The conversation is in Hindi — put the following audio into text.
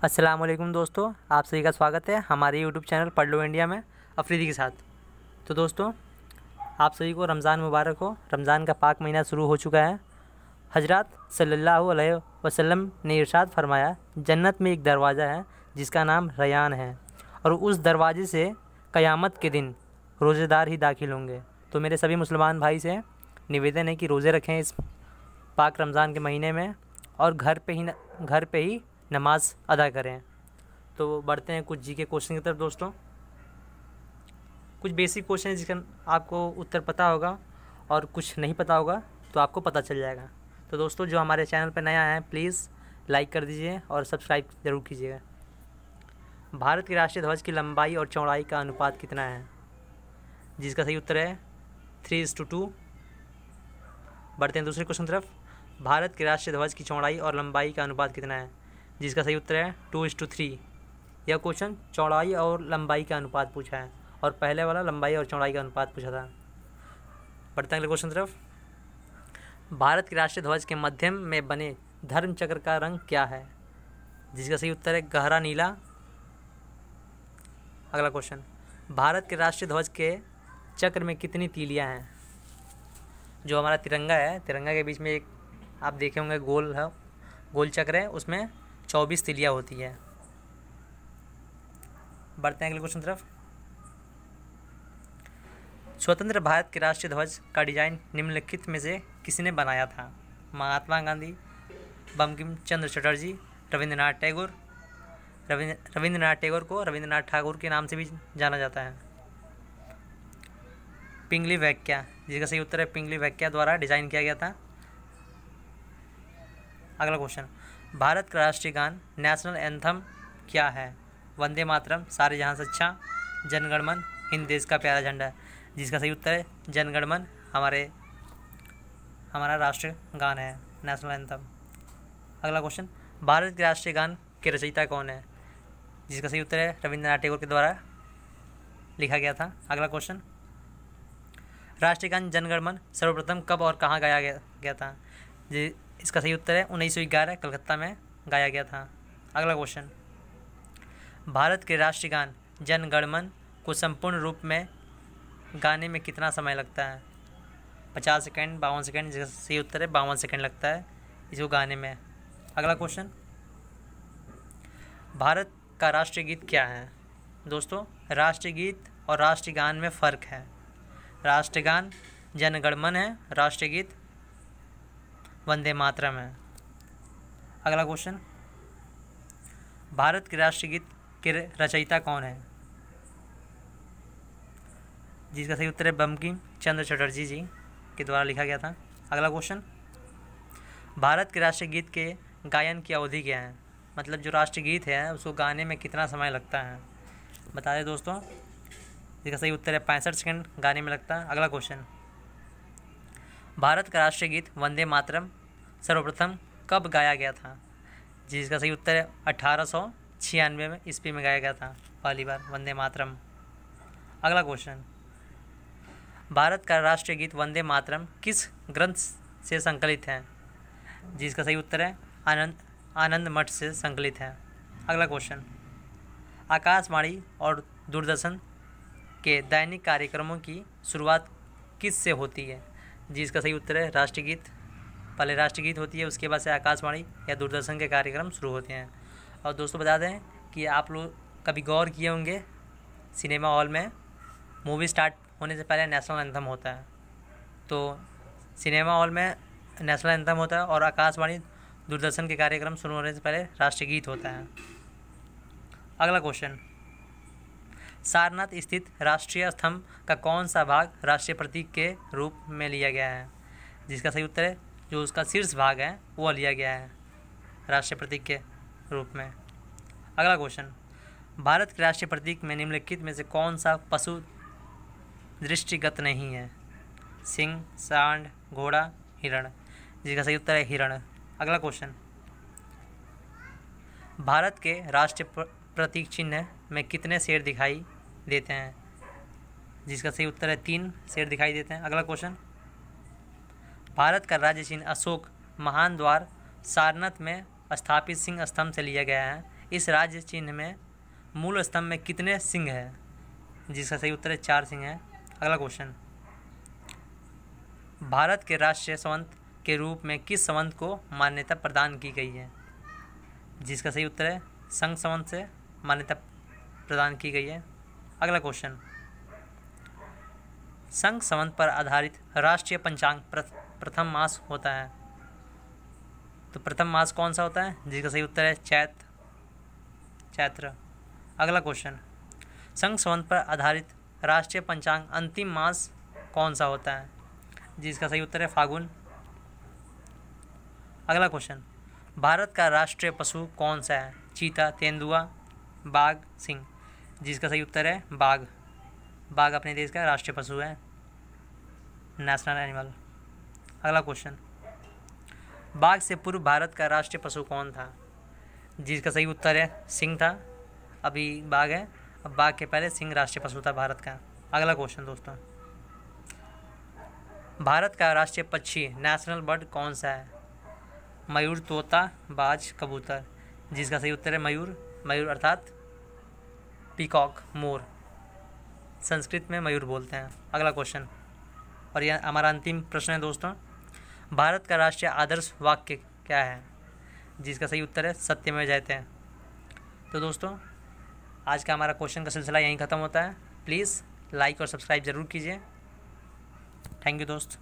अस्सलाम वालेकुम दोस्तों, आप सभी का स्वागत है हमारे यूट्यूब चैनल पढ़ लो इंडिया में अफरीदी के साथ। तो दोस्तों, आप सभी को रमज़ान मुबारक हो। रमज़ान का पाक महीना शुरू हो चुका है। हजरत सल्लल्लाहु अलैहि वसल्लम ने इरशाद फरमाया, जन्नत में एक दरवाज़ा है जिसका नाम रयान है और उस दरवाजे से क़यामत के दिन रोज़ेदार ही दाखिल होंगे। तो मेरे सभी मुसलमान भाई से निवेदन है कि रोज़े रखें इस पाक रमज़ान के महीने में और घर पे ही नमाज अदा करें। तो बढ़ते हैं कुछ जीके क्वेश्चन की तरफ। दोस्तों, कुछ बेसिक क्वेश्चन है जिसका आपको उत्तर पता होगा और कुछ नहीं पता होगा तो आपको पता चल जाएगा। तो दोस्तों, जो हमारे चैनल पर नया है प्लीज़ लाइक कर दीजिए और सब्सक्राइब ज़रूर कीजिएगा। भारत के राष्ट्रीय ध्वज की लंबाई और चौड़ाई का अनुपात कितना है? जिसका सही उत्तर है 3:2। बढ़ते हैं दूसरे क्वेश्चन तरफ। भारत के राष्ट्रीय ध्वज की चौड़ाई और लंबाई का अनुपात कितना है? जिसका सही उत्तर है 2:3। यह क्वेश्चन चौड़ाई और लंबाई का अनुपात पूछा है और पहले वाला लंबाई और चौड़ाई का अनुपात पूछा था। बढ़ते हैं अगले क्वेश्चन तरफ। भारत के राष्ट्रीय ध्वज के मध्यम में बने धर्म चक्र का रंग क्या है? जिसका सही उत्तर है गहरा नीला। अगला क्वेश्चन, भारत के राष्ट्रीय ध्वज के चक्र में कितनी तीलियां हैं? जो हमारा तिरंगा है, तिरंगा के बीच में एक आप देखे होंगे गोल चक्र है, उसमें 24 तीलियां होती है। बढ़ते हैं अगले क्वेश्चन तरफ। स्वतंत्र भारत के राष्ट्रीय ध्वज का डिजाइन निम्नलिखित में से किसने बनाया था? महात्मा गांधी, बंकिम चंद्र चटर्जी, रविंद्रनाथ टैगोर। रविंद्रनाथ टैगोर को रविंद्रनाथ ठाकुर के नाम से भी जाना जाता है। पिंगली वैक्या, जिसका सही उत्तर है पिंगली वैक्या द्वारा डिजाइन किया गया था। अगला क्वेश्चन, भारत का राष्ट्रीय गान नेशनल एंथम क्या है? वंदे मातरम, सारे जहां से अच्छा, जनगणमन, हिंद देश का प्यारा झंडा। जिसका सही उत्तर है जनगणमन हमारा राष्ट्रीय गान है, नेशनल एंथम। अगला क्वेश्चन, भारत के राष्ट्रीय गान के रचयिता कौन है? जिसका सही उत्तर है रविंद्रनाथ टैगोर के द्वारा लिखा गया था। अगला क्वेश्चन, राष्ट्रीय गान जनगणमन सर्वप्रथम कब और कहाँ गाया गया था? इसका सही उत्तर है 1911 कलकत्ता में गाया गया था। अगला क्वेश्चन, भारत के राष्ट्रीय गान जनगणमन को संपूर्ण रूप में गाने में कितना समय लगता है? 50 सेकेंड, 52 सेकेंड। जिसका सही उत्तर है 52 सेकेंड लगता है इसको गाने में। अगला क्वेश्चन, भारत का राष्ट्रीय गीत क्या है? दोस्तों, राष्ट्रीय गीत और राष्ट्रीय गान में फ़र्क है। राष्ट्रीय गान जनगणमन है, राष्ट्रीय गीत वंदे मातरम है। अगला क्वेश्चन, भारत के राष्ट्रीय गीत के रचयिता कौन है? जिसका सही उत्तर है बंकिम चंद्र चटर्जी जी के द्वारा लिखा गया था। अगला क्वेश्चन, भारत के राष्ट्रीय गीत के गायन की अवधि क्या है? मतलब जो राष्ट्रीय गीत है उसको गाने में कितना समय लगता है, बता दें दोस्तों। जिसका सही उत्तर है 65 सेकेंड गाने में लगता है। अगला क्वेश्चन, भारत का राष्ट्रीय गीत वंदे मातरम सर्वप्रथम कब गाया गया था? जिसका सही उत्तर है 1896 में ईस्वी में गाया गया था पहली बार वंदे मातरम। अगला क्वेश्चन, भारत का राष्ट्रीय गीत वंदे मातरम किस ग्रंथ से संकलित है? जिसका सही उत्तर है आनंद मठ से संकलित है। अगला क्वेश्चन, आकाशवाणी और दूरदर्शन के दैनिक कार्यक्रमों की शुरुआत किस से होती है? जिसका सही उत्तर है राष्ट्रीय गीत। पहले राष्ट्रीय गीत होती है, उसके बाद से आकाशवाणी या दूरदर्शन के कार्यक्रम शुरू होते हैं। और दोस्तों, बता दें कि आप लोग कभी गौर किए होंगे सिनेमा हॉल में मूवी स्टार्ट होने से पहले नेशनल एंथम होता है। तो सिनेमा हॉल में नेशनल एंथम होता है और आकाशवाणी दूरदर्शन के कार्यक्रम शुरू होने से पहले राष्ट्रीय गीत होता है। अगला क्वेश्चन, सारनाथ स्थित राष्ट्रीय स्तंभ का कौन सा भाग राष्ट्रीय प्रतीक के रूप में लिया गया है? जिसका सही उत्तर है जो उसका शीर्ष भाग है वो लिया गया है राष्ट्रीय प्रतीक के रूप में। अगला क्वेश्चन, भारत के राष्ट्रीय प्रतीक में निम्नलिखित में से कौन सा पशु दृष्टिगत नहीं है? सिंह, सांड, घोड़ा, हिरण। जिसका सही उत्तर है हिरण। अगला क्वेश्चन, भारत के राष्ट्रीय प्रतीक चिन्ह में कितने शेर दिखाई देते हैं? जिसका सही उत्तर है 3 शेर दिखाई देते हैं। अगला क्वेश्चन, भारत का राज्य चिन्ह अशोक महान द्वार सारनाथ में स्थापित सिंह स्तंभ से लिया गया है। इस राज्य चिन्ह में मूल स्तंभ में कितने सिंह हैं? जिसका सही उत्तर है 4 सिंह हैं। अगला क्वेश्चन, भारत के राष्ट्रीय संवत के रूप में किस संवत को मान्यता प्रदान की गई है? जिसका सही उत्तर है संघ संवत से मान्यता प्रदान की गई है। अगला क्वेश्चन, संघ संवत पर आधारित राष्ट्रीय पंचांग प्रथम मास होता है, तो प्रथम मास कौन सा होता है? जिसका सही उत्तर है चैत्र। अगला क्वेश्चन, संघ संवत पर आधारित राष्ट्रीय पंचांग अंतिम मास कौन सा होता है? जिसका सही उत्तर है फागुन। अगला क्वेश्चन, भारत का राष्ट्रीय पशु कौन सा है? चीता, तेंदुआ, बाघ, सिंह। जिसका सही उत्तर है बाघ। बाघ अपने देश का राष्ट्रीय पशु है, नेशनल एनिमल। अगला क्वेश्चन, बाघ से पूर्व भारत का राष्ट्रीय पशु कौन था? जिसका सही उत्तर है सिंह था। अभी बाघ है, अब बाघ के पहले सिंह राष्ट्रीय पशु था भारत का। अगला क्वेश्चन दोस्तों, भारत का राष्ट्रीय पक्षी नेशनल बर्ड कौन सा है? मयूर, तोता, बाज, कबूतर। जिसका सही उत्तर है मयूर। मयूर अर्थात पीकॉक, मोर। संस्कृत में मयूर बोलते हैं। अगला क्वेश्चन, और यह हमारा अंतिम प्रश्न है दोस्तों, भारत का राष्ट्रीय आदर्श वाक्य क्या है? जिसका सही उत्तर है सत्यमेव जयते। तो दोस्तों आज का हमारा क्वेश्चन का सिलसिला यहीं ख़त्म होता है। प्लीज़ लाइक और सब्सक्राइब ज़रूर कीजिए। थैंक यू दोस्त।